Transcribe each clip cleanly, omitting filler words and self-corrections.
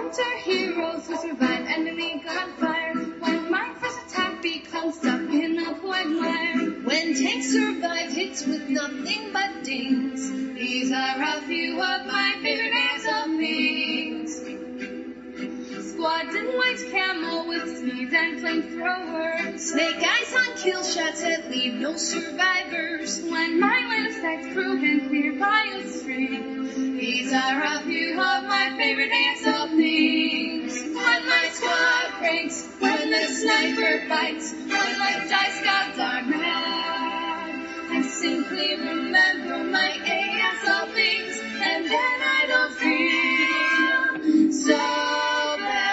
Hunter heroes who survive enemy gunfire. When my first attack becomes stuck in a quagmire. When tanks survive hits with nothing but dings. These are a few of my favorite ASL things. Squads in white camo with speed and flamethrower. Snake eyes on kill shots that leave no survivors. When my line of sight's proven clear by a string. These are a few of my favorite ASL things. When my squad breaks, when the sniper bites, when my dice gods are mad. I simply remember my ASL things, and then I don't feel so bad.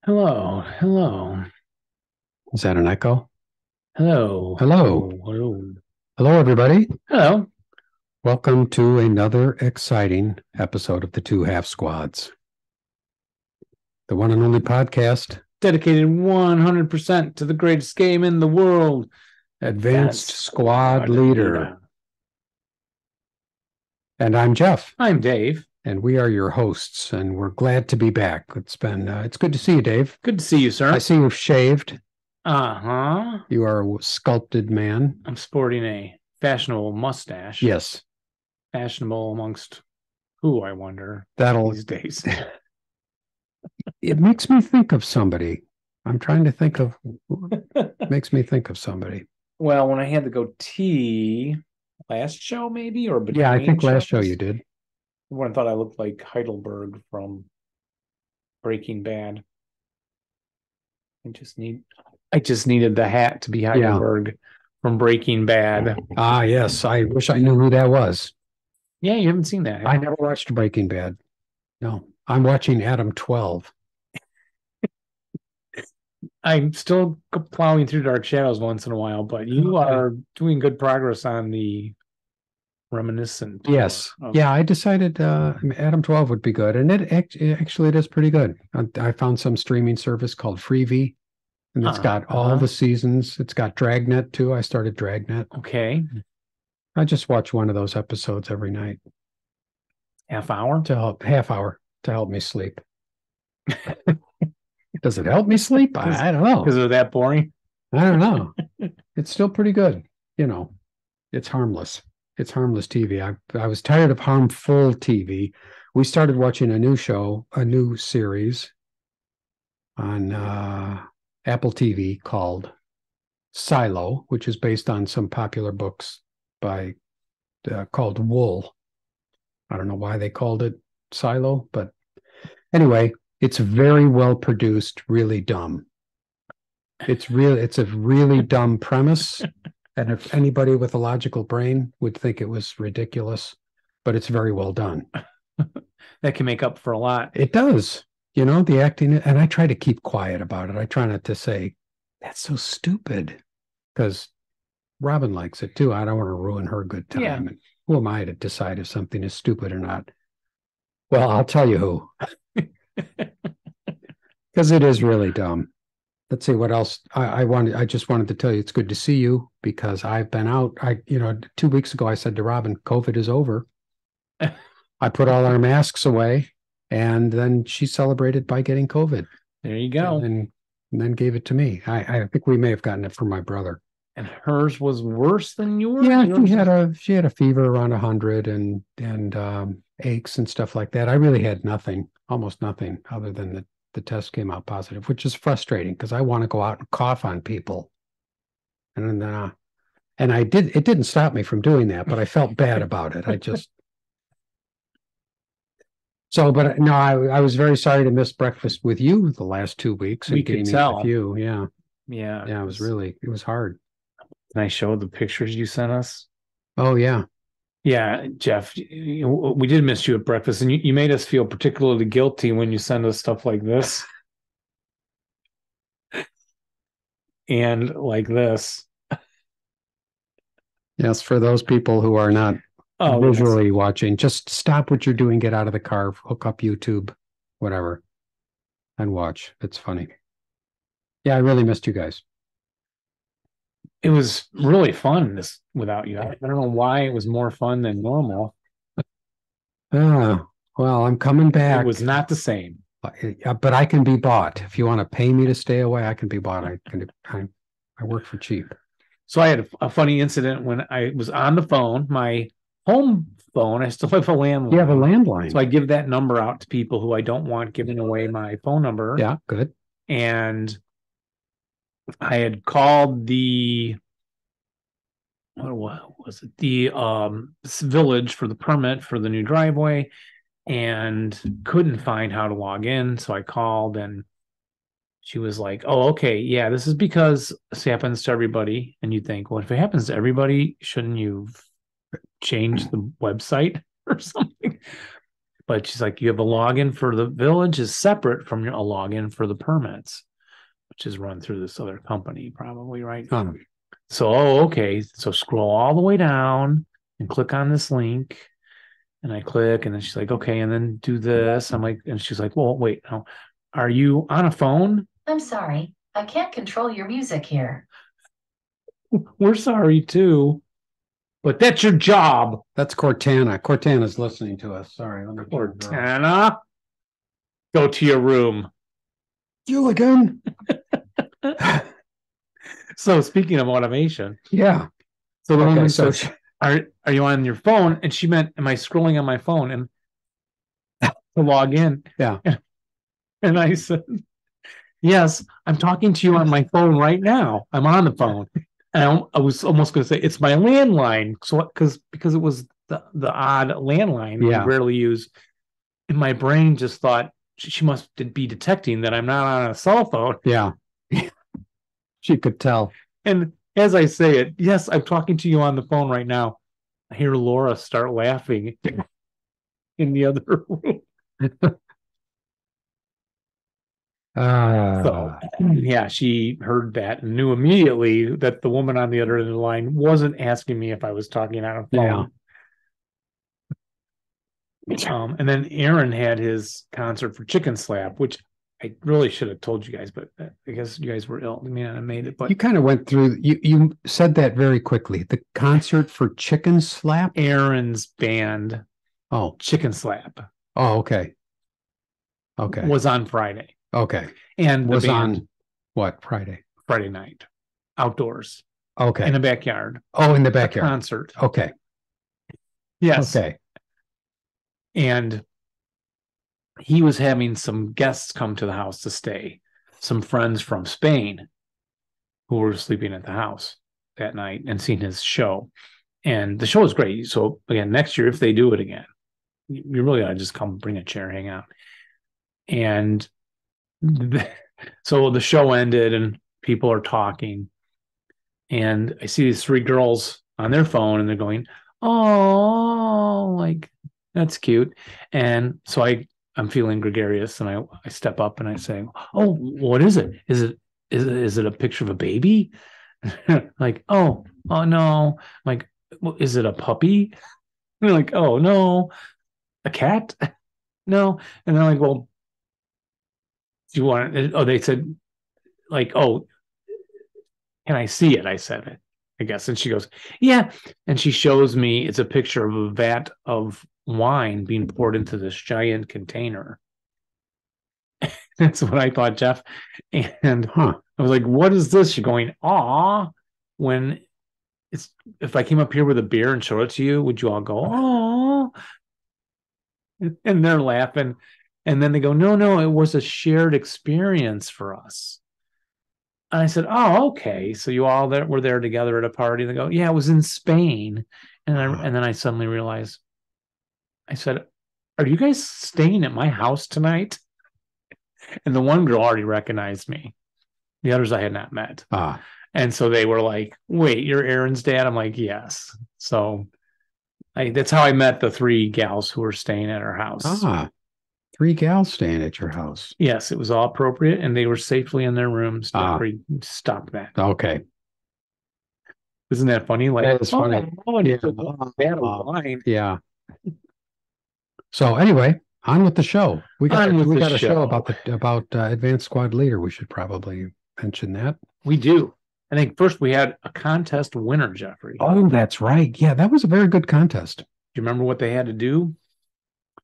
Hello, hello, Is that an echo? hello, Hello. hello, Hello, everybody. hello. Welcome to another exciting episode of the Two Half Squads, the one and only podcast, Dedicated 100% to the greatest game in the world, Advanced Squad Leader. And I'm Jeff, I'm Dave. and we are your hosts, and we're glad to be back. It's good to see you, Dave. Good to see you, sir. I see you've shaved. Uh-huh. You are a sculpted man. I'm sporting a fashionable mustache. Yes, Fashionable amongst who, I wonder, that'll. these days. It makes me think of somebody. I'm trying to think of. Makes me think of somebody. Well, when I had the goatee last show, maybe, or between Yeah, I think last show shows, you did. everyone thought I looked like Heidelberg from Breaking Bad. I just needed the hat to be Heidelberg from Breaking Bad. Ah, yes. I wish I knew who that was. Yeah, you haven't seen that. I never watched Breaking Bad. No, I'm watching Adam 12. I'm still plowing through Dark Shadows once in a while, but you are doing good progress on the reminiscent. Yes. Yeah, I decided Adam 12 would be good. And it actually is pretty good. I found some streaming service called Freevee, and it's got all the seasons. It's got Dragnet too. I started Dragnet. Okay. I just watch one of those episodes every night. Half hour to help me sleep. Does it help me sleep? I don't know. Because of that boring? I don't know. It's still pretty good. You know, it's harmless. It's harmless TV. I was tired of harmful TV. We started watching a new series on Apple TV called Silo, which is based on some popular books called Wool. I don't know why they called it Silo, but anyway, it's very well produced, really dumb. It's a really dumb premise. And if anybody with a logical brain would think it was ridiculous, but it's very well done. That can make up for a lot. It does. You know, the acting, and I try to keep quiet about it. I try not to say, that's so stupid, because Robin likes it too. I don't want to ruin her good time. Yeah. And who am I to decide if something is stupid or not? Well, I'll tell you who. Because it is really dumb. Let's see what else I just wanted to tell you it's good to see you, because I've been out. 2 weeks ago I said to Robin, COVID is over. I put all our masks away, and then she celebrated by getting COVID. There you go. And then gave it to me. I think we may have gotten it from my brother. And hers was worse than yours? Yeah, she had a fever around 100 and aches and stuff like that. I really had nothing, almost nothing, other than the test came out positive, which is frustrating because I want to go out and cough on people. And then, it didn't stop me from doing that, but I felt bad about it. But no, I was very sorry to miss breakfast with you the last 2 weeks. We could tell. With you, yeah. Yeah. It was hard. Can I show the pictures you sent us? Oh, yeah. Yeah, Jeff, we did miss you at breakfast, and you made us feel particularly guilty when you send us stuff like this and like this. Yes, for those people who are not visually watching, just stop what you're doing, get out of the car, hook up YouTube, whatever, and watch. It's funny. Yeah, I really missed you guys. It was really fun without you. I don't know why it was more fun than normal. Well, I'm coming back. It was not the same. But I can be bought. If you want to pay me to stay away, I can be bought. I work for cheap. So I had a funny incident when I was on the phone, my home phone. I still have a landline. You have a landline. So I give that number out to people who I don't want giving away my phone number. Yeah, good. And I had called what was it? The village for the permit for the new driveway and couldn't find how to log in. So I called and she was like, oh, okay, yeah, this is because this happens to everybody. And you think, well, if it happens to everybody, shouldn't you change the website or something? But she's like, you have a login for the village is separate from a login for the permits, which is run through this other company, probably, right? So, okay. So scroll all the way down and click on this link. And I click, and then she's like, okay, and then do this. I'm like, and she's like, well, wait, no, are you on a phone? I'm sorry. I can't control your music here. We're sorry too, but that's your job. That's Cortana. Cortana's listening to us. Sorry. Let me Cortana, go to your room. You again? So speaking of automation. Yeah. So the woman says, are you on your phone? And she meant, am I scrolling on my phone and to log in? Yeah. And I said, yes, I'm talking to you on my phone right now. I'm on the phone. And I was almost going to say it's my landline. So because it was the odd landline we rarely use. And my brain just thought she must be detecting that I'm not on a cell phone. Yeah. She could tell. And as I say it, yes, I'm talking to you on the phone right now. I hear Laura start laughing in the other room. So, yeah, she heard that and knew immediately that the woman on the other end of the line wasn't asking me if I was talking on a phone. Yeah. And then Aaron had his concert for Chicken Slap, which I really should have told you guys, but I guess you guys were ill. I mean, I made it, but you kind of went through. You said that very quickly. The concert for Chicken Slap, Aaron's band. Oh, Chicken Slap. Oh, okay. Okay. Was on Friday. Okay. And was on what Friday? Friday night, outdoors. Okay. In the backyard. Oh, in the backyard. A concert. Okay. Yes. Okay. And he was having some guests come to the house to stay, some friends from Spain who were sleeping at the house that night and seeing his show. And the show was great. So again, next year, if they do it again, you really ought to just come bring a chair, hang out. And so the show ended and people are talking. And I see these three girls on their phone and they're going, oh, like, that's cute. And so I'm feeling gregarious and I step up and I say, oh, what is it? Is it a picture of a baby? Like, oh no. I'm like, well, is it a puppy? And they're like, oh no. A cat? No. And they're like, well, do you want it? Oh, they said, like, oh, can I see it? I said it, I guess. And she goes, yeah. And she shows me it's a picture of a vat of wine being poured into this giant container. That's what I thought, Jeff. And I was like, what is this? You're going, aw, when it's, if I came up here with a beer and showed it to you, would you all go, aw? And they're laughing. And then they go, no, it was a shared experience for us. And I said, oh, okay. So you all were there together at a party. And they go, yeah, it was in Spain. And then I suddenly realized, I said, are you guys staying at my house tonight? And the one girl already recognized me. The others I had not met. And so they were like, wait, you're Aaron's dad? I'm like, yes. So That's how I met the 3 gals who were staying at our house. 3 gals staying at your house. Yes, it was all appropriate, and they were safely in their rooms. Jeffrey, stop that. Okay. Isn't that funny? Like, that is funny. Wine. Yeah. So anyway, on with the show. We got a show about Advanced Squad Leader. We should probably mention that. We do. I think first we had a contest winner, Jeffrey. Oh, that's right. Yeah, that was a very good contest. Do you remember what they had to do?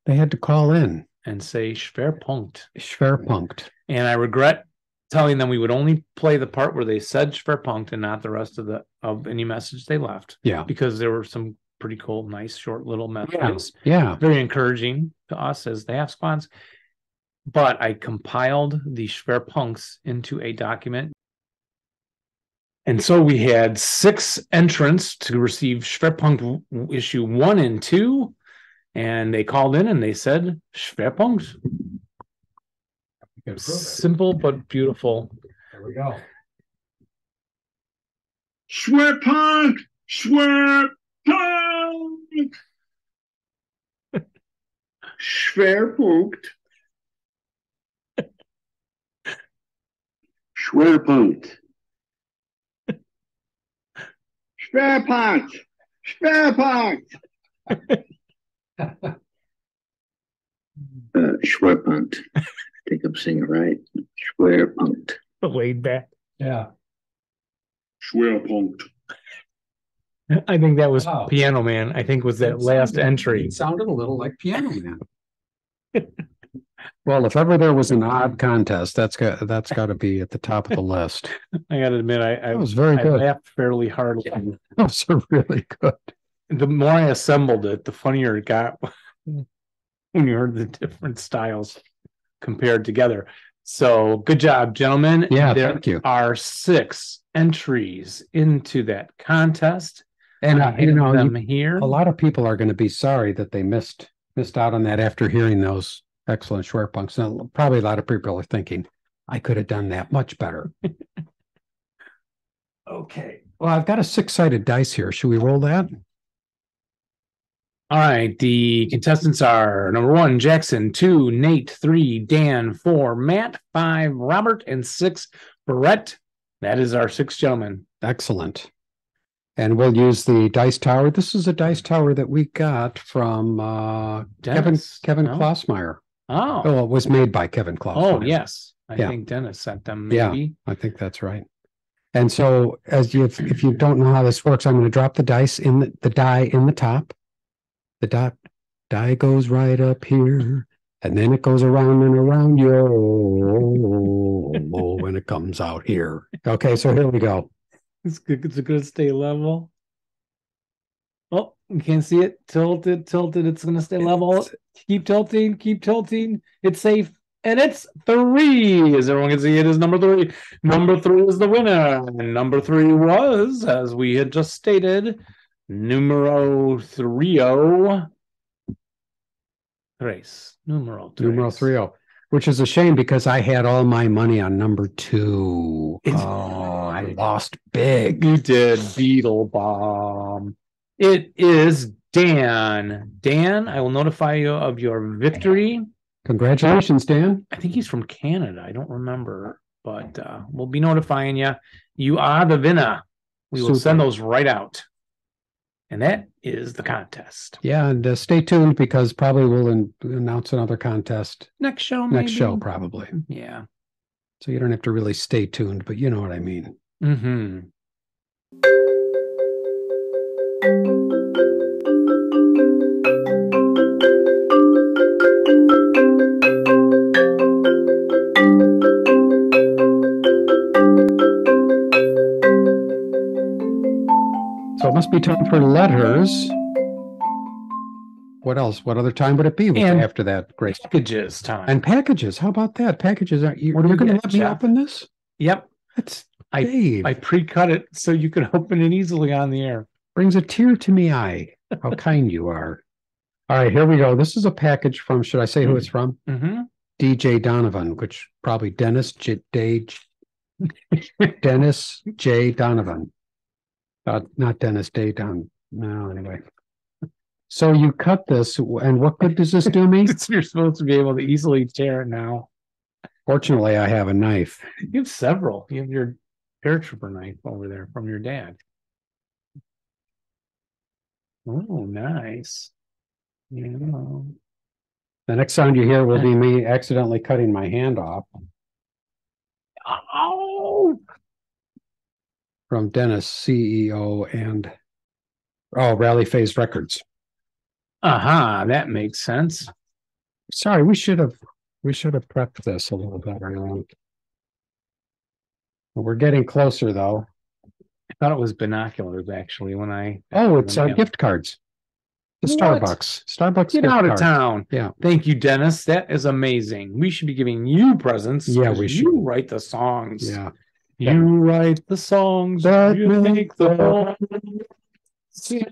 They had to call in and say Schwerpunkt. Schwerpunkt. And I regret telling them we would only play the part where they said Schwerpunkt and not the rest of any message they left. Yeah. Because there were some pretty cool, nice, short little messages. Yeah. Very encouraging to us as the half squads. But I compiled the Schwerpunkts into a document. And so we had 6 entrants to receive Schwerpunkt issue 1 and 2. And they called in and they said Schwerpunkt. Simple but beautiful. There we go. Schwerpunkt! Schwerpunkt! Schwerpunkt. Schwerpunkt. Schwerpunkt. Schwerpunkt. Schwerpunkt. I think I'm saying it right. Schwerpunkt. Laid back. Yeah. Schwerpunkt. I think that was Piano Man. I think was that last entry. It sounded a little like Piano Man. Well, if ever there was an odd contest, that's got to be at the top of the list. I got to admit, I was very good. I laughed fairly hard. Yeah, that was really good. The more I assembled it, the funnier it got when you heard the different styles compared together. So good job, gentlemen. Yeah, thank you. There are 6 entries into that contest. And here. A lot of people are going to be sorry that they missed out on that after hearing those excellent Schwerpunkts. Now, probably a lot of people are thinking, I could have done that much better. Okay. Well, I've got a 6-sided dice here. Should we roll that? All right. The contestants are number 1, Jackson, 2, Nate, 3, Dan, 4, Matt, 5, Robert, and 6, Brett. That is our 6 gentlemen. Excellent. And we'll use the dice tower. This is a dice tower that we got from Kevin Klossmeyer. Oh, well, it was made by Kevin Klossmeyer. Oh, yes. I think Dennis sent them. Maybe. Yeah, I think that's right. And so, if you don't know how this works, I'm going to drop the dice in the die in the top. The die goes right up here, and then it goes around and around you when it comes out here. Okay, so here we go. It's good to stay level. Oh, you can't see it. Tilted. It's going to stay level. Keep tilting. It's safe. And it's 3. As everyone can see, it is number 3. Number 3 is the winner. And number 3 was, as we had just stated, numero 3. Numero 3. Which is a shame because I had all my money on number 2. I lost big. You did, Beetle Bomb. It is Dan. Dan, I will notify you of your victory. Congratulations, Dan. I think he's from Canada. I don't remember, but we'll be notifying you. You are the winner. We will send those right out. And that is the contest. Yeah, and stay tuned because probably we'll announce another contest. Next show, maybe? Next show, probably. Yeah. So you don't have to really stay tuned, but you know what I mean. Mm-hmm. So it must be time for letters. What else? What other time would it be after that? Great. Packages time. And packages. How about that? Packages. You're going to let me open this? Yep. That's Dave. I pre-cut it so you can open it easily on the air. Brings a tear to me eye. How kind you are. All right, here we go. This is a package from, should I say who it's from? Mm-hmm. DJ Donovan, which probably Dennis J. Donovan. Not Dennis Day Don. No, anyway. So you cut this, and what good does this do me? You're supposed to be able to easily tear it now. Fortunately, I have a knife. You have several. You have your paratrooper knife over there from your dad. Oh, nice. Yeah. The next sound you hear will be me accidentally cutting my hand off. Oh, From Dennis, CEO and Rally Phase Records. that makes sense. Sorry, we should have prepped this a little better. We're getting closer though. I thought it was binoculars actually when I. Oh, it's gift cards. The What? Starbucks Get gift out of card. town. Yeah. Thank you, Dennis. That is amazing. We should be giving you presents. Yeah, 'cause we you should. write the songs. Yeah. You write the songs That you make the world sing.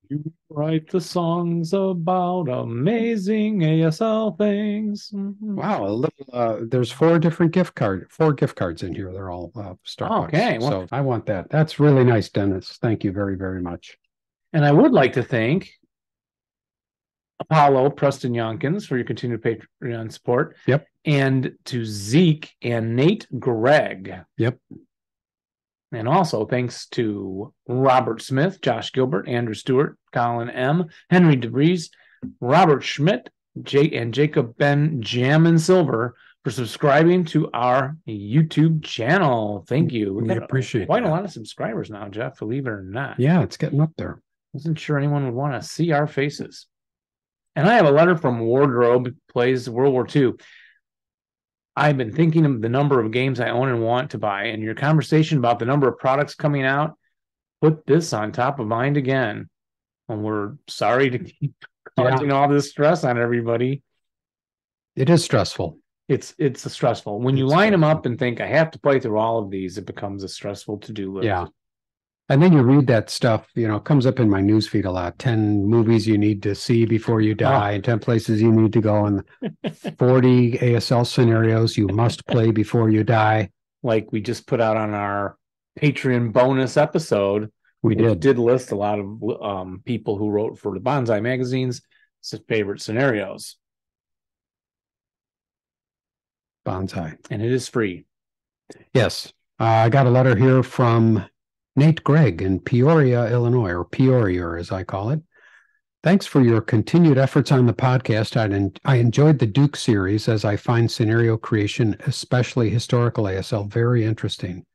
You write the songs about amazing ASL things. Wow, there's four gift cards in here. They're all Starbucks. Okay, well, so I want that. That's really nice, Dennis. Thank you very, very much. and I would like to thank Apollo Preston Yonkins for your continued Patreon support. Yep. And to Zeke and Nate Gregg. Yep. And also thanks to Robert Smith, Josh Gilbert, Andrew Stewart, Colin M., Henry DeVries, Robert Schmidt, and Jacob Ben Jammin Silver for subscribing to our YouTube channel. Thank you. We appreciate quite that. a lot of subscribers now, Jeff, believe it or not. Yeah, it's getting up there. Wasn't sure anyone would want to see our faces. And I have a letter from Wardrobe, plays World War II. I've been thinking of the number of games I own and want to buy, and your conversation about the number of products coming out put this on top of mind again. And we're sorry to keep causing all this stress on everybody. It is stressful. It's stressful. When you line them up and think, I have to play through all of these, it becomes a stressful to-do list. Yeah. And then you read that stuff, it comes up in my newsfeed a lot. 10 movies you need to see before you die, and 10 places you need to go, and 40 ASL scenarios you must play before you die. Like we just put out on our Patreon bonus episode. We did list a lot of people who wrote for the Bonsai magazine's favorite scenarios. Bonsai. And it is free. Yes. I got a letter here from Nate Gregg in Peoria, Illinois, or Peoria, as I call it. Thanks for your continued efforts on the podcast. I enjoyed the Duke series as I find scenario creation, especially historical ASL, very interesting.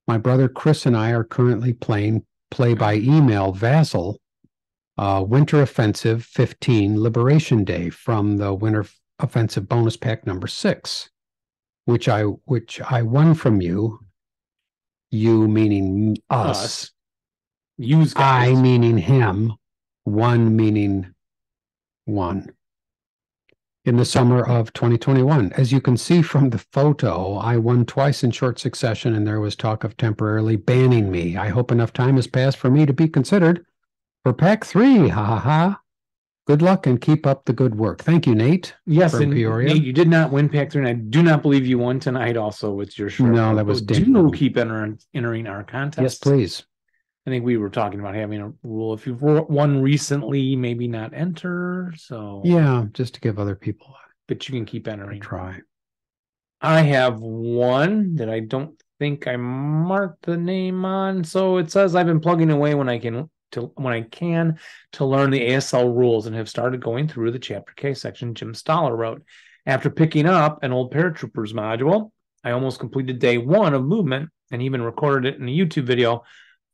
My brother Chris and I are currently playing play-by-email Vassal, Winter Offensive 15 Liberation Day from the Winter Offensive bonus pack number 6, which I won from you. You meaning us. Use I meaning him. One meaning one. In the summer of 2021. As you can see from the photo, I won twice in short succession, and there was talk of temporarily banning me. I hope enough time has passed for me to be considered for pack 3. Ha ha ha. Good luck and keep up the good work. Thank you, Nate. Yes, from and Peoria. Nate, you did not win pack 3, and I do not believe you won tonight also with your shirt. No, that was Do keep entering our contest. Yes, please. I think we were talking about having a rule. If you've won recently, maybe not enter. So yeah, just to give other people but you can keep entering. Try. I have one that I don't think I marked the name on. So it says I've been plugging away when I can to learn the ASL rules and have started going through the Chapter K section Jim Stoller wrote. After picking up an old Paratroopers module, I almost completed day 1 of movement and even recorded it in a YouTube video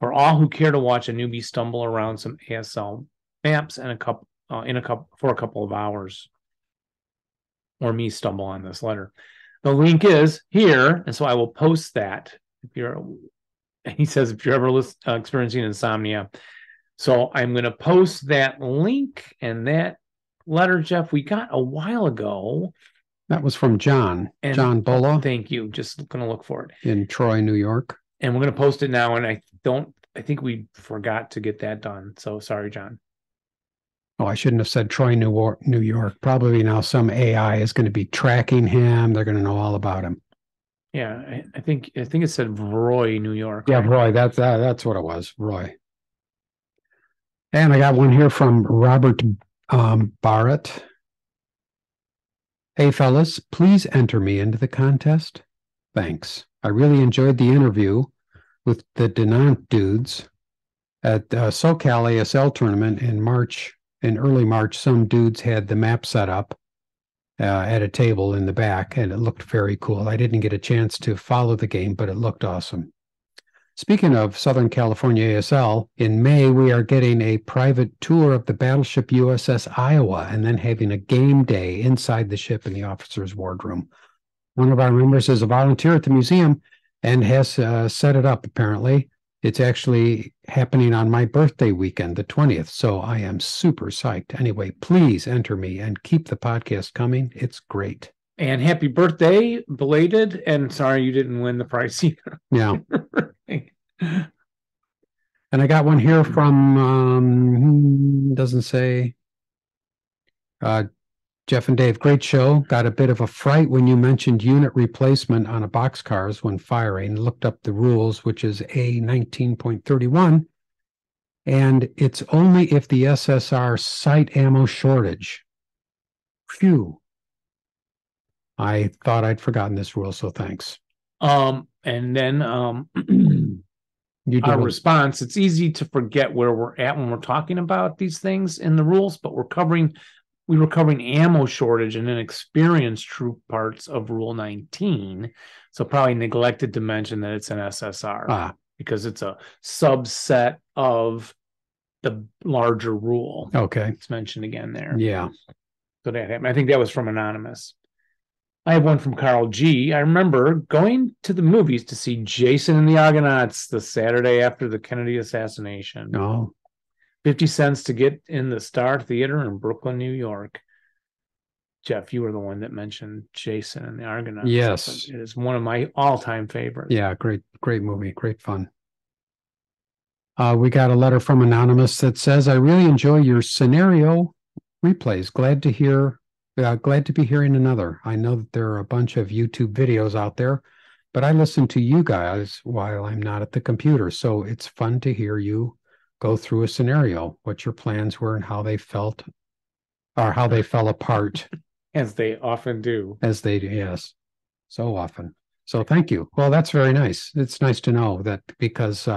for all who care to watch a newbie stumble around some ASL maps and for a couple of hours. Or me stumble on this letter. The link is here, and so I will post that. He says if you're ever experiencing insomnia. So I'm going to post that link and that letter, Jeff, we got a while ago. That was from John Bola. Thank you. Just going to look for it. In Troy, New York. And we're going to post it now, and I think we forgot to get that done. So sorry, John. Oh, I shouldn't have said Troy, New York. Probably now some AI is going to be tracking him. They're going to know all about him. Yeah, I think it said Roy, New York. Yeah, Roy. That's what it was, Roy. And I got one here from Robert Barrett. Hey, fellas, please enter me into the contest. Thanks. I really enjoyed the interview with the Denant dudes at SoCal ASL tournament in early March. Some dudes had the map set up at a table in the back, and it looked very cool. I didn't get a chance to follow the game, but it looked awesome. Speaking of Southern California ASL, in May, we are getting a private tour of the battleship USS Iowa and then having a game day inside the ship in the officer's wardroom. One of our members is a volunteer at the museum and has set it up, apparently. It's actually happening on my birthday weekend, the 20th, so I am super psyched. Anyway, please enter me and keep the podcast coming. It's great. And happy birthday, belated, and sorry you didn't win the prize either. Yeah. And I got one here from, doesn't say, Jeff and Dave, great show. Got a bit of a fright when you mentioned unit replacement on a boxcars when firing. Looked up the rules, which is A 19.31. And it's only if the SSR sight ammo shortage. Phew. I thought I'd forgotten this rule, so thanks. And then our response, it's easy to forget where we're at when we're talking about these things in the rules, but we were covering ammo shortage and inexperienced troop parts of Rule 19. So probably neglected to mention that it's an SSR because it's a subset of the larger rule. Okay. It's mentioned again there. Yeah. So that happened. I think that was from Anonymous. I have one from Carl G. I remember going to the movies to see Jason and the Argonauts the Saturday after the Kennedy assassination. Oh. 50 cents to get in the Star Theater in Brooklyn, New York. Jeff, you were the one that mentioned Jason and the Argonauts. Yes. It is one of my all-time favorites. Yeah, great movie, great fun. We got a letter from Anonymous that says, I really enjoy your scenario replays. Glad to be hearing another. I know that there are a bunch of YouTube videos out there, but I listen to you guys while I'm not at the computer. So it's fun to hear you go through a scenario, what your plans were and how they felt or how they fell apart. As they often do. Yes, so often. So thank you. Well, that's very nice. It's nice to know that because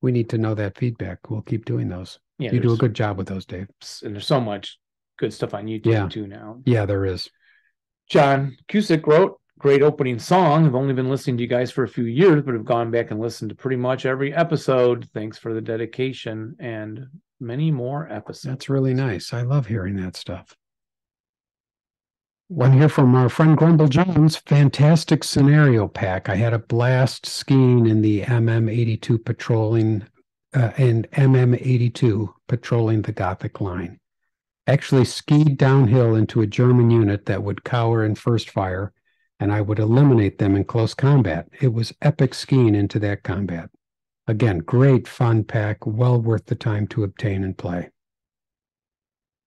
we need to know that feedback. We'll keep doing those. Yeah, you do a good job with those, Dave. And there's so much good stuff on YouTube too now. Yeah, there is. John Cusick wrote, great opening song. I've only been listening to you guys for a few years, but have gone back and listened to pretty much every episode. Thanks for the dedication and many more episodes. That's really nice. I love hearing that stuff. One here from our friend Grumble Jones. Fantastic scenario pack. I had a blast skiing in the MM82 patrolling the Gothic line. Actually skied downhill into a German unit that would cower in first fire, and I would eliminate them in close combat. It was epic skiing into that combat. Again, great fun pack, well worth the time to obtain and play.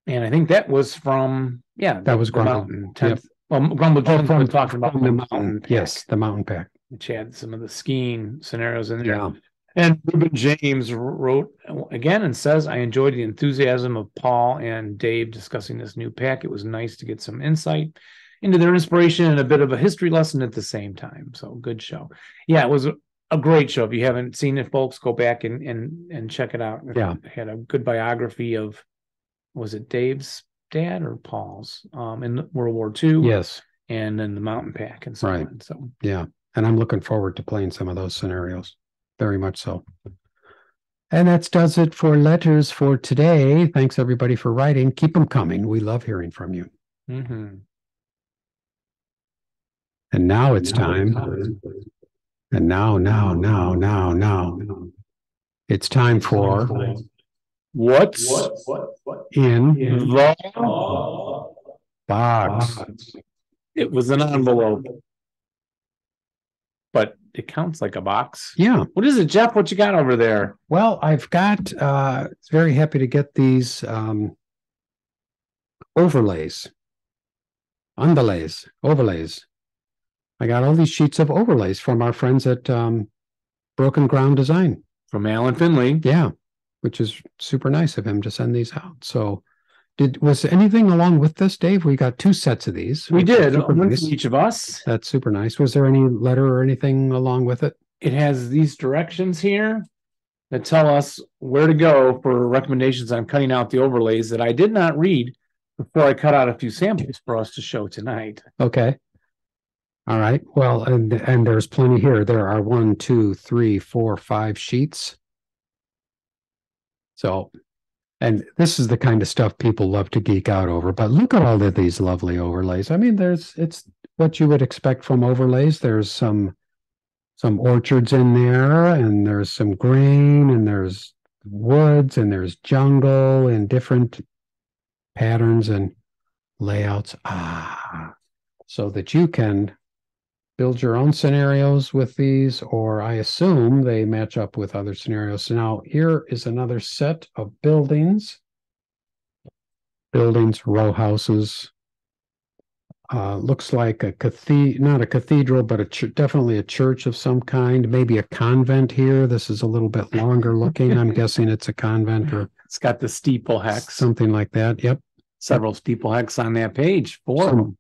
And I think that was from, that was Grumble. Yep. Well, Grumble Jones was talking about the mountain. Yes, the mountain pack. Which had some of the skiing scenarios in there. Yeah. And Ruben James wrote again and says, I enjoyed the enthusiasm of Paul and Dave discussing this new pack. It was nice to get some insight into their inspiration and a bit of a history lesson at the same time. So good show. Yeah, it was a great show. If you haven't seen it, folks, go back and check it out. Yeah. It had a good biography of, was it Dave's dad or Paul's in World War II? Yes. And then the mountain pack and so on. So yeah. And I'm looking forward to playing some of those scenarios. Very much so. And that does it for letters for today. Thanks everybody for writing. Keep them coming. We love hearing from you. Mm-hmm. And now it's time. And now. It's time for What's in the box. It was an envelope, but it counts like a box. Yeah. What is it, Jeff? What you got over there? Well, I've got, very happy to get these overlays. I got all these sheets of overlays from our friends at Broken Ground Design. From Alan Finley. Yeah. which is super nice of him to send these out. So was anything along with this, Dave? We got 2 sets of these. We did, Super one nice. for each of us. That's super nice. Was there any letter or anything along with it? It has these directions here that tell us where to go for recommendations on cutting out the overlays that I did not read before I cut out a few samples for us to show tonight. Okay. All right. Well, and there's plenty here. There are 1, 2, 3, 4, 5 sheets. So, and this is the kind of stuff people love to geek out over, but look at all of these lovely overlays. I mean, it's what you would expect from overlays. There's some orchards in there, and there's some green, and there's woods, and there's jungle, and different patterns and layouts. So that you can build your own scenarios with these, or I assume they match up with other scenarios. So now here is another set of buildings, row houses. Looks like not a cathedral, but definitely a church of some kind, maybe a convent here. This is a little bit longer looking. I'm guessing it's a convent, or it's got the steeple hex, something like that. Yep. Several steeple hex on that page.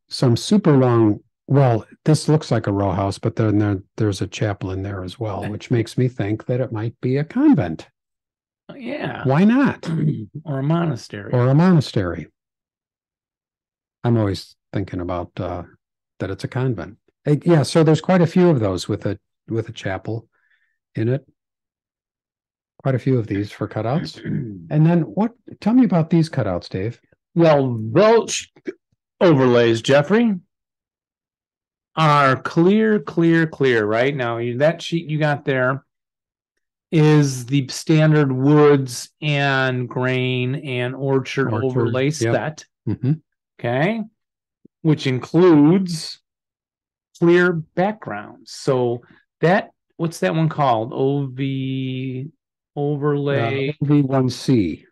Some super long. Well, this looks like a row house, but then there's a chapel in there as well, which makes me think that it might be a convent. Yeah. Why not? Or a monastery. I'm always thinking about that it's a convent. Yeah, so there's quite a few of those with a chapel in it. Quite a few of these for cutouts. And then tell me about these cutouts, Dave. Well, those overlays, Jeffrey, are clear, right? Now, that sheet you got there is the standard woods and grain and orchard overlay set. Mm-hmm. Okay. Which includes clear backgrounds. So what's that one called? Overlay. OV1C.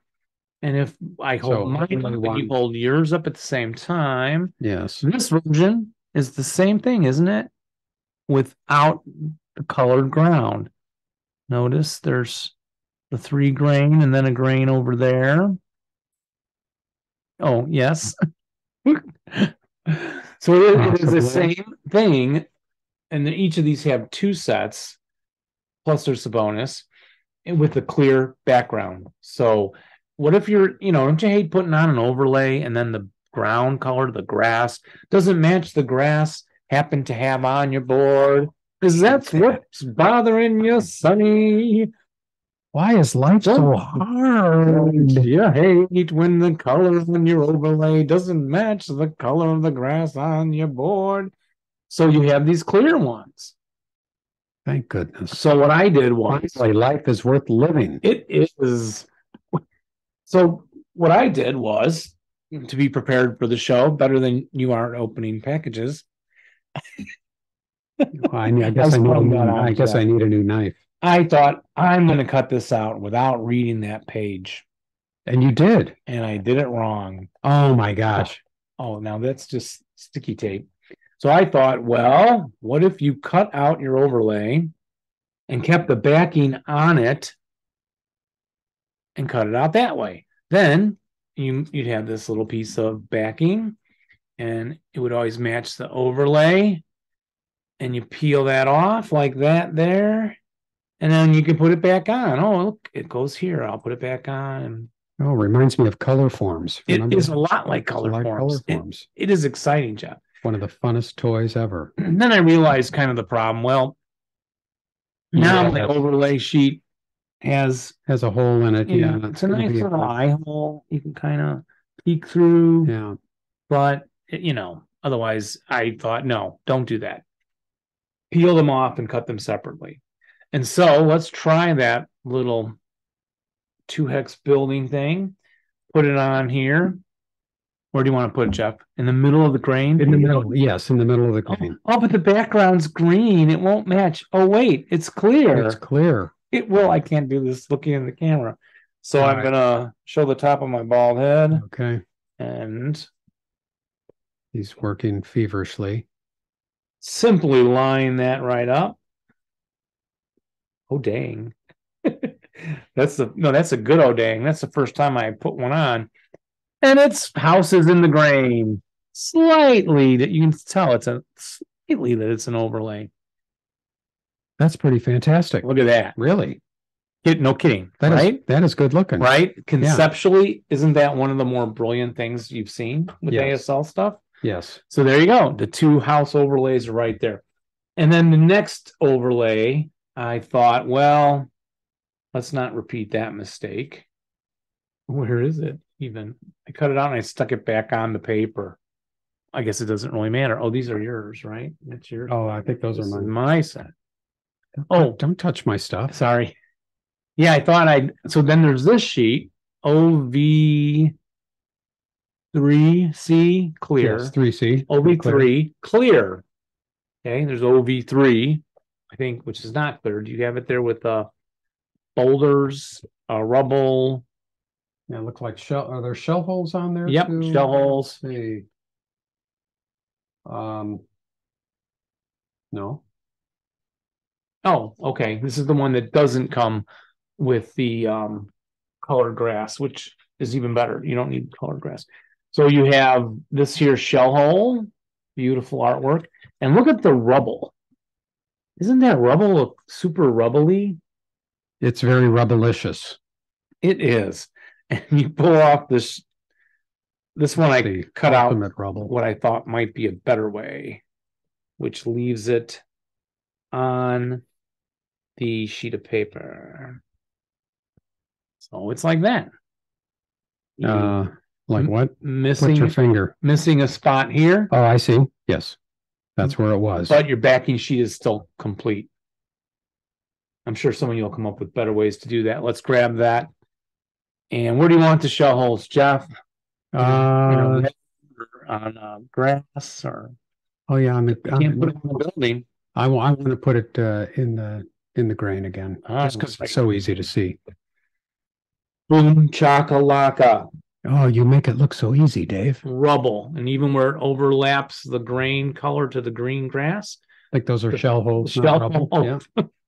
And if I hold mine up and you hold yours up at the same time. Yes. This version is the same thing, isn't it? Without the colored ground. Notice there's the 3 grain and then a grain over there. Oh, yes. So it is the same thing. And then each of these have 2 sets. Plus there's a bonus with a clear background. So what if you're, don't you hate putting on an overlay and then the ground color, the grass, doesn't match the grass happen to have on your board? Because that's what's bothering you, Sonny. Why is life so hard? You hate when the color on your overlay doesn't match the color of the grass on your board. So you have these clear ones. Thank goodness. So what I did was... Finally, life is worth living. It is... So what I did was, to be prepared for the show, better than you aren't opening packages. I guess I need a new knife. I thought, I'm going to cut this out without reading that page. And you did. And I did it wrong. Oh my gosh. Oh, now that's just sticky tape. So I thought, well, what if you cut out your overlay and kept the backing on it and cut it out that way? Then you'd have this little piece of backing and it would always match the overlay. And you peel that off like that there. And then you can put it back on. Oh, look, it goes here. I'll put it back on. Oh, reminds me of color forms. Remember? It is a lot like color forms. It is exciting, Jeff. One of the funnest toys ever. And then I realized kind of the problem. Well, now the overlay sheet has a hole in it. Yeah, it's a nice little eye hole. You can kind of peek through. Yeah. But, otherwise I thought, no, don't do that. Peel them off and cut them separately. And so let's try that little 2-hex building thing. Put it on here. Where do you want to put it, Jeff? In the middle of the grain? In the middle, yes, in the middle of the grain. Oh, but the background's green. It won't match. Oh, wait, it's clear. It's clear. I can't do this looking in the camera. So I'm going to show the top of my bald head. Okay. And he's working feverishly. Simply line that right up. Oh, dang. That's a good old dang. That's the first time I put one on. And it's houses in the grain. Slightly that you can tell it's an overlay. That's pretty fantastic. Look at that. Really? No kidding. That right? That is good looking. Right? Conceptually, isn't that one of the more brilliant things you've seen with Yes. ASL stuff? Yes. So there you go. The two house overlays are right there. And then the next overlay, I thought, well, let's not repeat that mistake. Where is it even? I cut it out and I stuck it back on the paper. I guess it doesn't really matter. Oh, these are yours, right? That's yours. Oh, I think those This are is mine. my set. Oh, don't touch my stuff. Sorry. Yeah, I thought so then there's this sheet, OV3C clear. Yes, 3C. OV3 clear. Okay, there's OV3, I think, which is not clear. Do you have it there with boulders, rubble? Yeah, it looks like shell. Are there shell holes on there? Yep, too? shell holes. Let's see. No. Oh, okay. This is the one that doesn't come with the colored grass, which is even better. You don't need colored grass. So you have this here shell hole, beautiful artwork. And look at the rubble. Isn't that rubble look super rubbly? It's very rubbleicious. It is. And you pull off this one I cut out rubble. what I thought might be a better way, which leaves it on the sheet of paper. So it's like that. Like what? Missing What's your finger? Missing a spot here. Oh, I see. Yes. That's where it was. But your backing sheet is still complete. I'm sure some of you will come up with better ways to do that. Let's grab that. And where do you want the shell holes, Jeff? On grass or? Oh yeah, Can't put it in the building. I want to put it in the grain again, just because it's so easy to see. Boom chakalaka. Oh, you make it look so easy, Dave. Rubble, and even where it overlaps the grain color to the green grass. Like those are shell holes, not rubble. Yeah,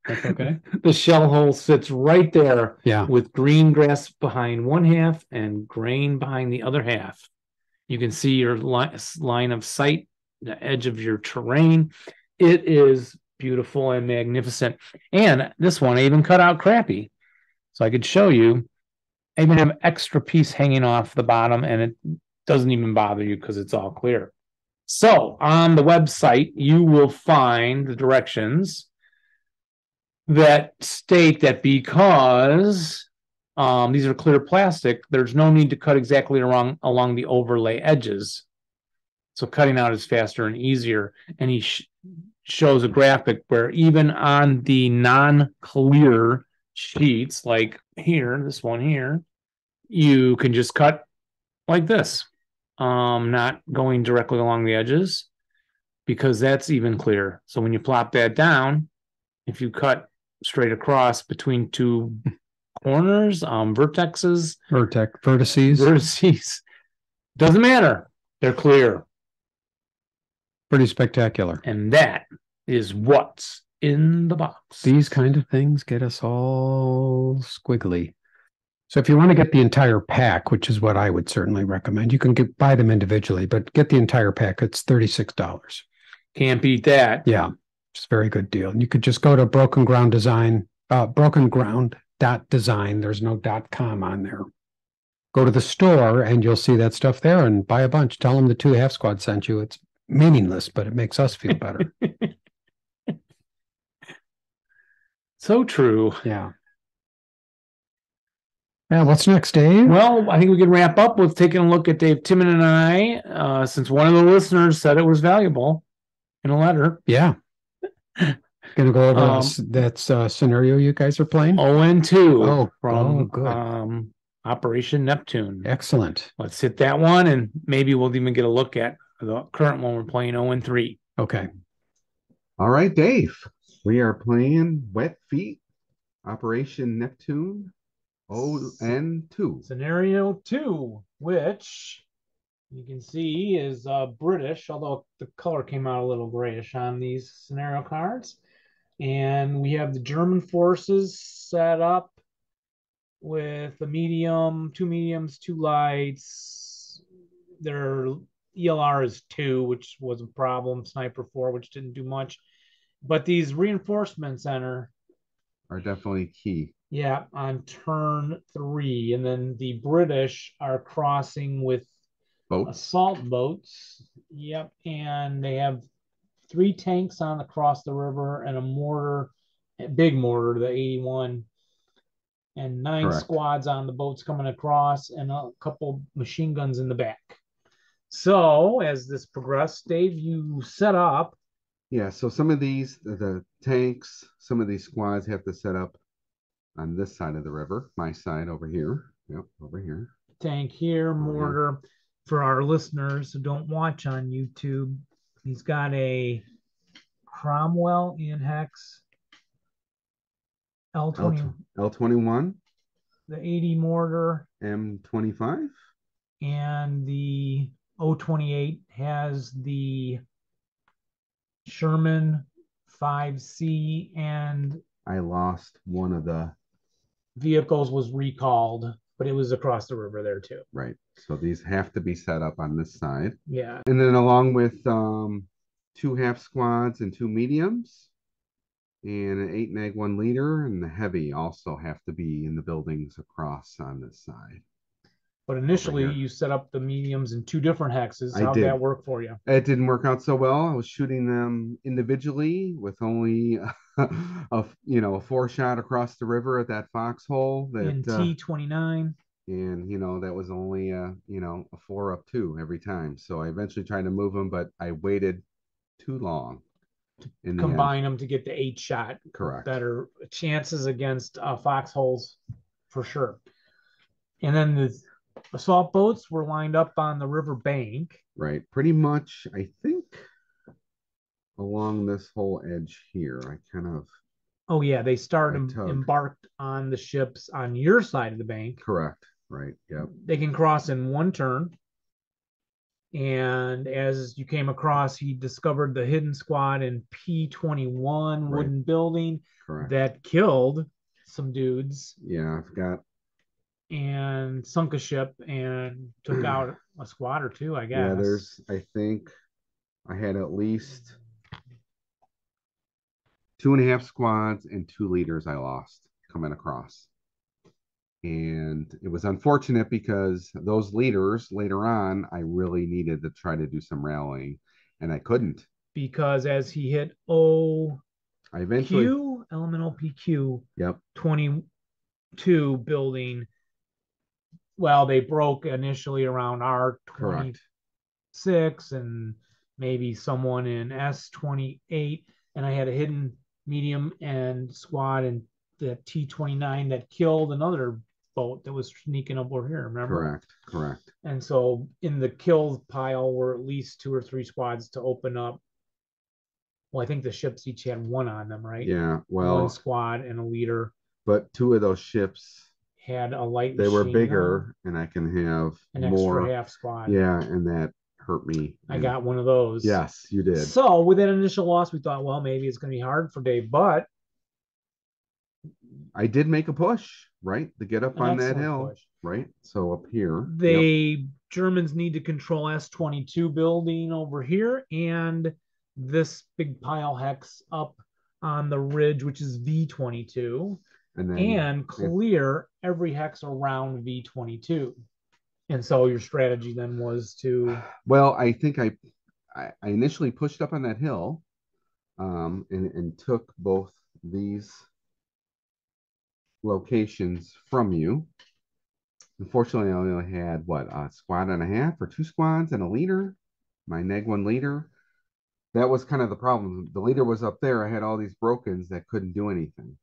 that's okay. The shell hole sits right there. Yeah. With green grass behind one half and grain behind the other half. You can see your line of sight, the edge of your terrain. It is beautiful and magnificent. And this one I even cut out crappy. So I could show you. I even have an extra piece hanging off the bottom, and it doesn't even bother you because it's all clear. So on the website, you will find the directions that state that because these are clear plastic, there's no need to cut exactly along the overlay edges. So cutting out is faster and easier. And he shows a graphic where even on the non-clear sheets, like here, this one here, you can just cut like this, not going directly along the edges, because that's even clear. So when you plop that down, if you cut straight across between two corners, vertices, doesn't matter. They're clear. Pretty spectacular. And that is what's in the box. These kind of things get us all squiggly. So if you want to get the entire pack, which is what I would certainly recommend, you can buy them individually, but get the entire pack. It's $36. Can't beat that. Yeah, it's a very good deal. And you could just go to Broken Ground Design, brokenground.design. There's no .com on there. Go to the store and you'll see that stuff there and buy a bunch. Tell them the 2 Half Squad sent you. It's meaningless, but it makes us feel better. So true. Yeah. Yeah, what's next, Dave? Well, I think we can wrap up with taking a look at Dave Timon and I, since one of the listeners said it was valuable in a letter. Yeah. Gonna go over that scenario you guys are playing? ON2 from good. Operation Neptune. Excellent. Let's hit that one, and maybe we'll even get a look at the current one we're playing, ON3. Okay. All right, Dave. We are playing Wet Feet, Operation Neptune, ON2. Scenario 2, which you can see is British, although the color came out a little grayish on these scenario cards. And we have the German forces set up with a medium, 2 mediums, 2 lights. Their ELR is 2, which was a problem. Sniper 4, which didn't do much. But these reinforcements enter are definitely key. Yeah, on turn 3. And then the British are crossing with Boats. assault boats. Yep. And they have 3 tanks on across the river and a mortar, a big mortar, the 81, and 9 Correct. squads on the boats coming across and a couple machine guns in the back. So as this progressed, Dave, you set up. Yeah, so some of these, the tanks, some of these squads have to set up on this side of the river, my side over here. Yep, over here. Tank here, mortar. Yeah. For our listeners who don't watch on YouTube, he's got a Cromwell in hex L21, the 80 mortar, M25, and the 028 has the Sherman 5C, and I lost one of the vehicles was recalled, but it was across the river there too. Right. So these have to be set up on this side. Yeah. And then along with 2 half squads and 2 mediums and an 8 neg 1 leader, and the heavy also have to be in the buildings across on this side. But initially you set up the mediums in 2 different hexes. How'd that work for you? It didn't work out so well. I was shooting them individually with only a 4-shot across the river at that foxhole. In T29. And that was only a 4 up 2 every time. So I eventually tried to move them, but I waited too long. To combine them to get the 8-shot. Correct. Better chances against foxholes for sure. And then the assault boats were lined up on the river bank. Right. Pretty much, I think, along this whole edge here. I kind of... Oh, yeah. They embarked on the ships on your side of the bank. Correct. Right. Yep. They can cross in 1 turn. And as you came across, he discovered the hidden squad in P21 wooden building. Correct. That killed some dudes. Yeah, I forgot. And sunk a ship and took out a squad or 2, I guess. Yeah, I think I had at least 2.5 squads and 2 leaders I lost coming across. And it was unfortunate because those leaders later on, I really needed to try to do some rallying, and I couldn't. Because as he hit O, I eventually elemental PQ, yep, 22 building. Well, they broke initially around R26 and maybe someone in S28, and I had a hidden medium and squad in the T29 that killed another boat that was sneaking up over here, remember? Correct. And so in the kill pile were at least 2 or 3 squads to open up. Well, I think the ships each had 1 on them, right? Yeah, well, 1 squad and a leader. But 2 of those ships had a light they were bigger, and I can have an more extra half squad. Yeah, and that hurt me. I got one of those. Yes, you did. So with that initial loss, we thought, well, maybe it's going to be hard for Dave, but I did make a push, right, to get up on that hill, right? So up here, Germans need to control S22 building over here, and this big pile hex up on the ridge, which is V22, and clear every hex around V22. And so your strategy then was to... Well, I think I initially pushed up on that hill and took both these locations from you. Unfortunately, I only had, a squad and a half or 2 squads and a leader, my neg 1 leader. That was kind of the problem. The leader was up there. I had all these brokens that couldn't do anything.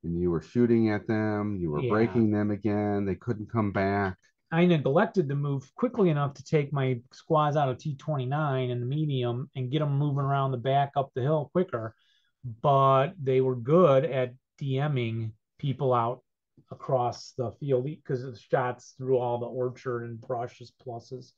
And you were shooting at them. You were breaking them again. They couldn't come back. I neglected to move quickly enough to take my squads out of T29 and the medium and get them moving around the back up the hill quicker. But they were good at DMing people out across the field because of the shots through all the orchard and brushes pluses.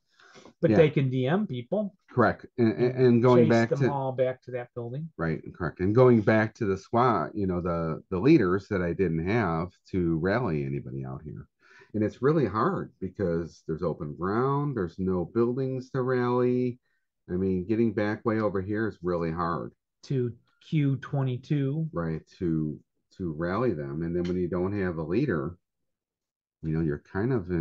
But Yeah. they can DM people Correct. And going chase back them to all back to that building. right, correct. And going back to the SWAT, the leaders that I didn't have to rally anybody out here. And it's really hard because there's open ground, there's no buildings to rally. I mean, getting back way over here is really hard. To Q22. Right, to rally them. And then when you don't have a leader, you're kind of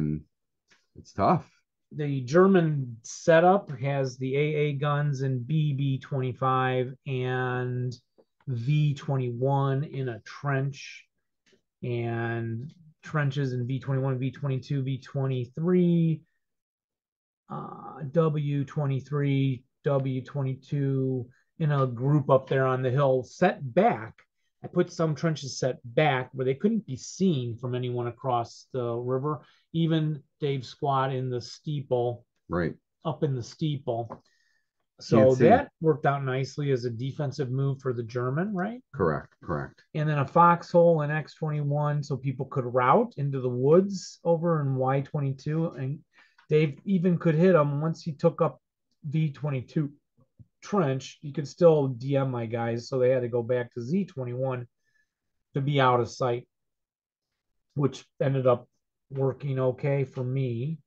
it's tough. The German setup has the AA guns in BB25 and V21 in a trench, and trenches in V21, V22, V23, W23, W22 in a group up there on the hill, set back. I put some trenches set back where they couldn't be seen from anyone across the river. Even Dave's squad in the steeple, Right. up in the steeple. So that worked out nicely as a defensive move for the German, right? Correct. And then a foxhole in X21 so people could route into the woods over in Y22. And Dave even could hit them once he took up V22 trench. You could still DM my guys, so they had to go back to Z21 to be out of sight, which ended up working okay for me.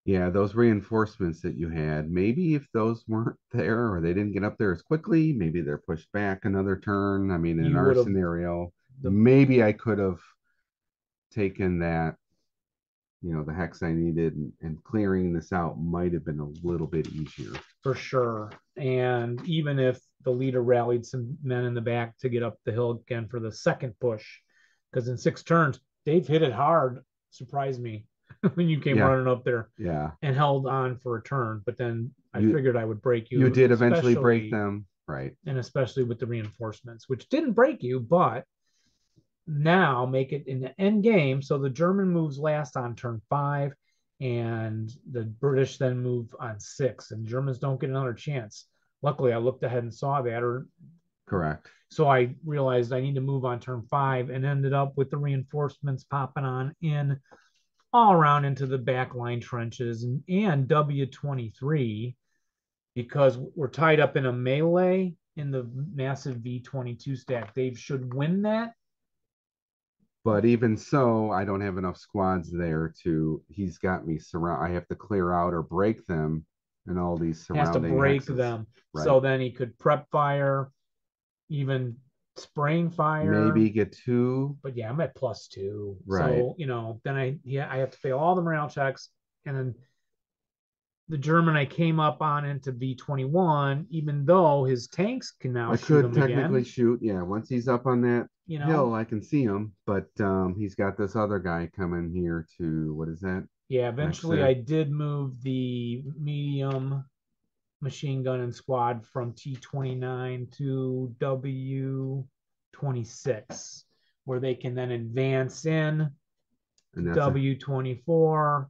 Yeah, those reinforcements that you had, maybe if those weren't there or they didn't get up there as quickly, maybe they're pushed back another turn. I mean, in our scenario, maybe I could have taken that, the hex I needed, and clearing this out might have been a little bit easier. For sure. And even if the leader rallied some men in the back to get up the hill again for the second push, because in 6 turns, Dave hit it hard, surprised me when you came running up there. Yeah. And held on for a turn. But then I figured I would break you. You did eventually break them. Right. And especially with the reinforcements, which didn't break you, but now make it in the end game. So the German moves last on turn 5, and the British then move on 6, and Germans don't get another chance. Luckily, I looked ahead and saw that. Correct. So I realized I need to move on turn 5 and ended up with the reinforcements popping on in all around into the backline trenches and W23, because we're tied up in a melee in the massive V22 stack. Dave should win that. But even so, I don't have enough squads there he's got me I have to clear out or break them and all these surrounding has to break hexes. them. Right. So then he could prep fire, even spraying fire. Maybe get 2. But yeah, I'm at +2. Right. So, then I have to fail all the morale checks. And then the German I came up on into V21, even though his tanks can now shoot him again. I could technically shoot. Yeah, once he's up on that hill, I can see him. But he's got this other guy coming here to, what is that? Yeah, eventually I did move the medium machine gun and squad from T29 to W26, where they can then advance in W24.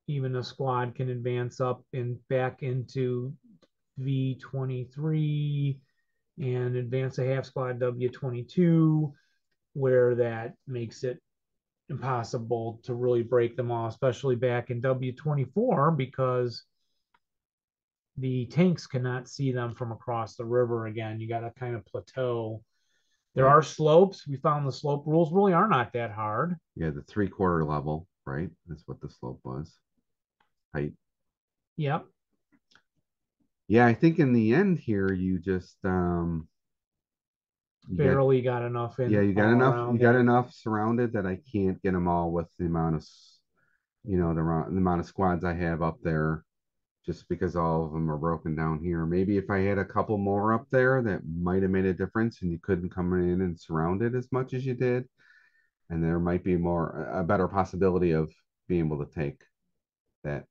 Even the squad can advance up and back into V23 and advance a half squad W22, where that makes it impossible to really break them all, especially back in W24, because the tanks cannot see them from across the river again. You got to kind of plateau. There are slopes. We found the slope rules really are not that hard. Yeah, the 3/4 level, right? That's what the slope was. Height. Yep. Yeah, I think in the end here, you just barely got enough in. Yeah, you got enough. You got enough surrounded that I can't get them all with the amount of, the amount of squads I have up there, just because all of them are broken down here. Maybe if I had a couple more up there, that might have made a difference, and you couldn't come in and surround it as much as you did, and there might be a better possibility of being able to take that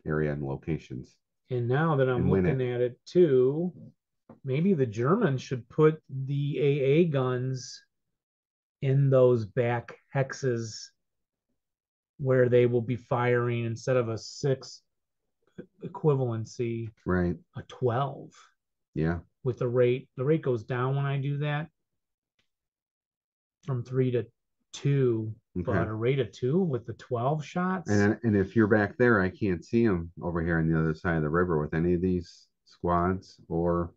area and locations. And now that I'm looking at it too, maybe the Germans should put the AA guns in those back hexes where they will be firing, instead of a 6 equivalency, right, a 12. Yeah. With the rate goes down when I do that from 3 to 2. but Okay. a rate of 2 with the 12 shots. And if you're back there, I can't see them over here on the other side of the river with any of these squads or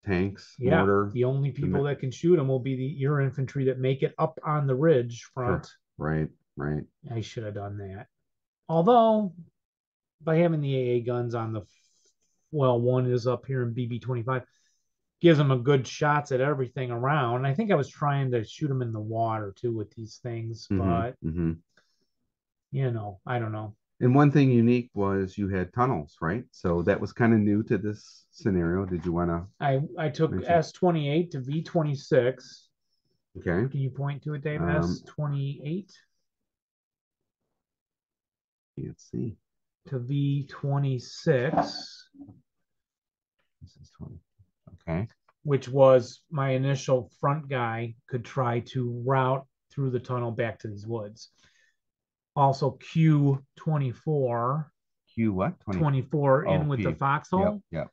tanks, Yeah, mortar. the only people that can shoot them will be your infantry that make it up on the ridge front. Right. I should have done that. Although, by having the AA guns on the, one is up here in BB-25, gives them a good shots at everything around. I think I was trying to shoot them in the water too with these things, but I don't know. And one thing unique was you had tunnels, right? So that was kind of new to this scenario. Did you want to? I took S28 to V26. Okay. Can you point to it, Dave? S28. Can't see. To V26. This is 20. Okay. Which was my initial front guy could try to route through the tunnel back to these woods. Also Q24. Q what? 24 in with the foxhole. Yep.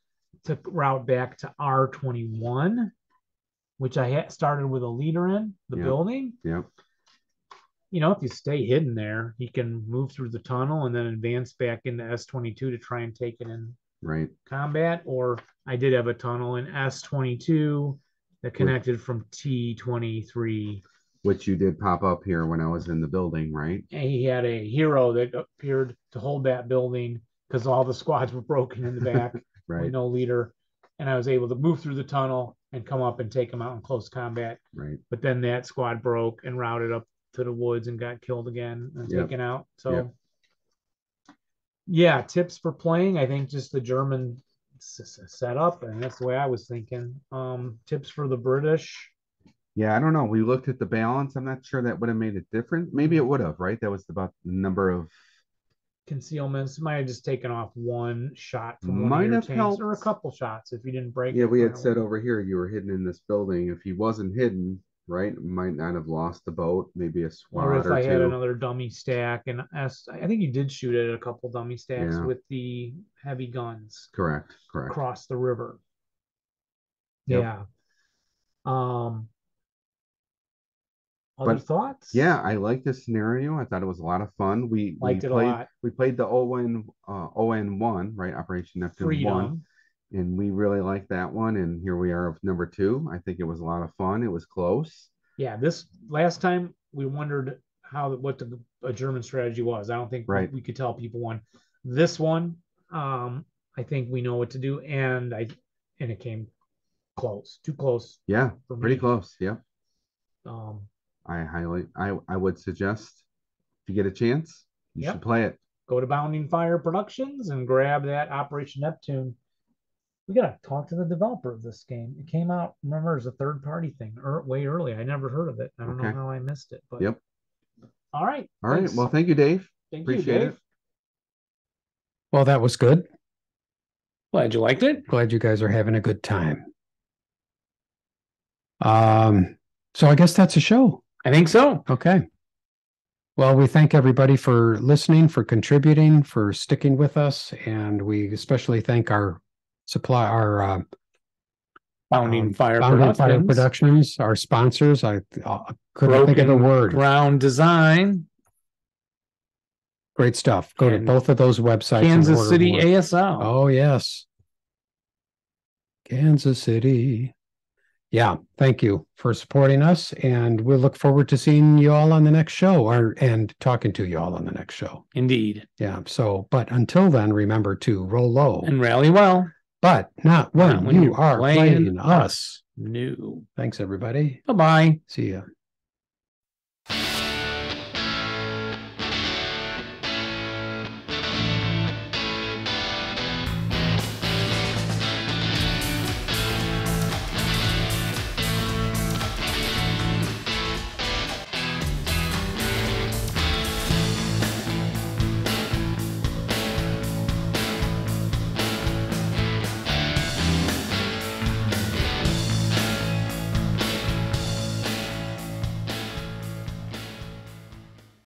To route back to R21, which I had started with a leader in the building. Yep. If you stay hidden there, he can move through the tunnel and then advance back into S22 to try and take it in combat. Or I did have a tunnel in S22 that connected from T23. Which you did pop up here when I was in the building, right? And he had a hero that appeared to hold that building because all the squads were broken in the back with no leader. And I was able to move through the tunnel and come up and take him out in close combat. Right. But then that squad broke and routed up to the woods and got killed again and taken out. So, tips for playing. I think just the German setup, and that's the way I was thinking. Tips for the British. Yeah, I don't know. We looked at the balance. I'm not sure that would have made it different. Maybe it would have, right? That was about the number of concealments. Might have just taken off one shot from one of your tanks, or a couple shots if you didn't break. Yeah, we had said over here you were hidden in this building. If he wasn't hidden, right, might not have lost the boat. Maybe a SWAT or if I had two. Another dummy stack, and I think you did shoot at a couple dummy stacks with the heavy guns. Correct. Across the river. Yep. Yeah. Other thoughts? Yeah, I like this scenario. I thought it was a lot of fun. We liked it a lot. We played the ON1, right? Operation Neptune Freedom. 1. And we really liked that one. And here we are with number 2. I think it was a lot of fun. It was close. Yeah, this last time we wondered what a German strategy was. I don't think we could tell people one. This one, I think we know what to do, and it came close, too close. Yeah, pretty close. Yeah. I would suggest if you get a chance, you should play it. Go to Bounding Fire Productions and grab that Operation Neptune. We gotta talk to the developer of this game. It came out, remember, as a third-party thing way early. I never heard of it. I don't know how I missed it. But all right. Well, thank you, Dave. Appreciate it. Well, that was good. Glad you liked it. Glad you guys are having a good time. So I guess that's a show. I think so. Okay. Well, we thank everybody for listening, for contributing, for sticking with us, and we especially thank our Bounding Fire Productions, our sponsors. I couldn't think of the word. Ground Design. Great stuff. Go to both of those websites. Kansas City ASL. Oh, yes. Kansas City. Yeah, thank you for supporting us, and we'll look forward to seeing you all on the next show and talking to you all on the next show. Indeed. Yeah, but until then, remember to roll low. And rally well. But not when you are playing us. New. Thanks, everybody. Bye-bye. See ya.